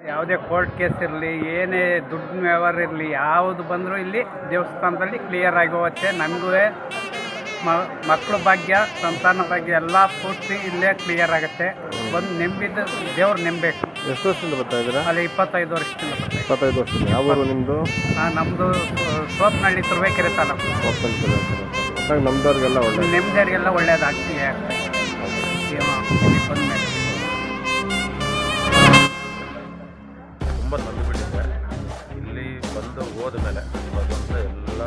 ಯಾವುದೇ court case ಇರಲಿ, ಏನೇ ದುಡ್ಡಿನ ವ್ಯವಹಾರ ಇರಲಿ, ಯಾವುದು ಬಂದರೂ ಇಲ್ಲಿ ದೇವಸ್ಥಾನದಲ್ಲಿ ಕ್ಲಿಯರ್ ಆಗಿ ಹೋಗುತ್ತೆ. ನಮಗೂ ಮಕ್ಕಳ ಭಾಗ್ಯ, ಸಂತಾನ ಭಾಗ್ಯ ಎಲ್ಲ ಪೂರ್ತಿ ಇಲ್ಲೇ ಕ್ಲಿಯರ್ ಆಗುತ್ತೆ. ಬಂದು ನೆಂಬಿದ್ದು ದೇವ್ರು ನೆಂಬೇಕು. ಎಷ್ಟು ವರ್ಷದಿಂದ ಬರ್ತಾ ಇದ್ದೀರಾ? ಅಲ್ಲಿ 25 ವರ್ಷದಿಂದ ಬರ್ತಾ 25 ವರ್ಷದಿಂದ. ಯಾವ ಊರು ನಿಮ್ಮದು? ನಮ್ಮದು ಸೋಪನಹಳ್ಳಿ, ತುರುವೇಕೆರೆ ತಾಲೂಕು. ನಮ್ಮದವ್ರಿಗೆಲ್ಲ ಒಳ್ಳೆ ನೆಮ್ಮದಿಯರಿಗೆಲ್ಲ ಒಳ್ಳೇದಾಗ್ತಿದೆ ಬಂದಮೇಲೆ. ತುಂಬ ನಂಬಿಬಿಟ್ಟಿದೆ. ಇಲ್ಲಿ ಬಂದು ಹೋದ ಮೇಲೆ ಭಗವಂತ ಎಲ್ಲ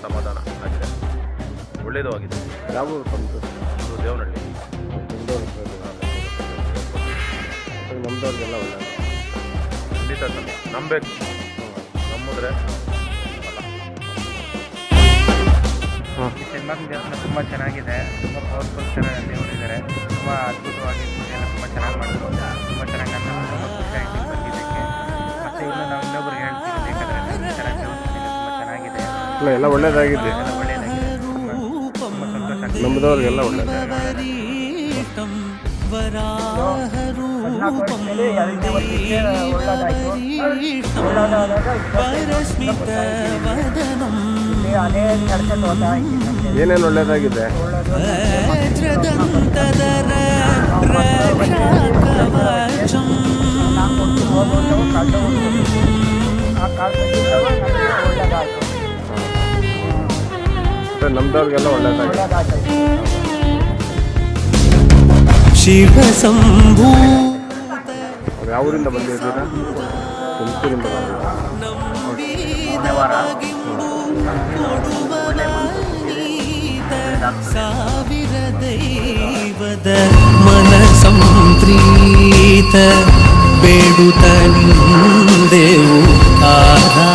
ಸಮಾಧಾನ ಆಗಿದೆ, ಒಳ್ಳೆಯದು ಆಗಿದೆ. ಯಾವ ಊರು ಬಂದು? ಒಂದು ದೇವನಹಳ್ಳಿ. ನಮ್ಮದವ್ರಿಗೆಲ್ಲ ಒಳ್ಳೆ ಖಂಡಿತ ನಂಬಬೇಕು. ನಂಬಿದ್ರೆ ಈ ಸಿಂಹನ ದೇವಸ್ಥಾನ ತುಂಬ ಚೆನ್ನಾಗಿದೆ. ತುಂಬ ಪವರ್ಫುಲ್ ದೇವರಿದ್ದಾರೆ. ತುಂಬ ಅದ್ಭುತವಾಗಿ ಪೂಜೆಯನ್ನು ತುಂಬ ಚೆನ್ನಾಗಿ ಮಾಡಿದ್ರು. ತುಂಬ ಚೆನ್ನಾಗಿ ನನ್ನ ತುಂಬ ಖುಷಿ ಆಯಿತು ಬಂದಿದ್ದಕ್ಕೆ. ಮತ್ತು ಇನ್ನು ನಾವು ಇನ್ನೊಬ್ರಿಗೆ ಹೇಳ್ತೀವಿ, ಬೇಕಾದರೆ ಚೆನ್ನಾಗಿ ದೇವಸ್ಥಾನ ತುಂಬ ಚೆನ್ನಾಗಿದೆ, ಎಲ್ಲ ಒಳ್ಳೇದಾಗಿದೆ. ಎಲ್ಲ ಒಳ್ಳೆಯದಾಗಿದೆ. ತುಂಬ ಸಂತೋಷ ಆಗ್ತದೆ. ನಮ್ಮದವ್ರಿಗೆಲ್ಲ ಒಳ್ಳೇದಾಗಿದೆ. ಏನೇನು ಒಳ್ಳೇದಾಗಿದೆ? ನಮ್ದವ್ರಿಗೆಲ್ಲ ಒಳ್ಳೇದಾಗಿದೆ. ಶಿವ ಶಂಭೂ. ಯಾವ ಊರಿಂದ ಬಂದಿದ್ದೀರಾ? ತುಮಕೂರಿಂದ ಸಾವಿರ ದೈವದ ಮನ ಸಂಪ್ರೀತ ಬೇಡುತ್ತ ನಿಂದೆವು ಆಧಾರ.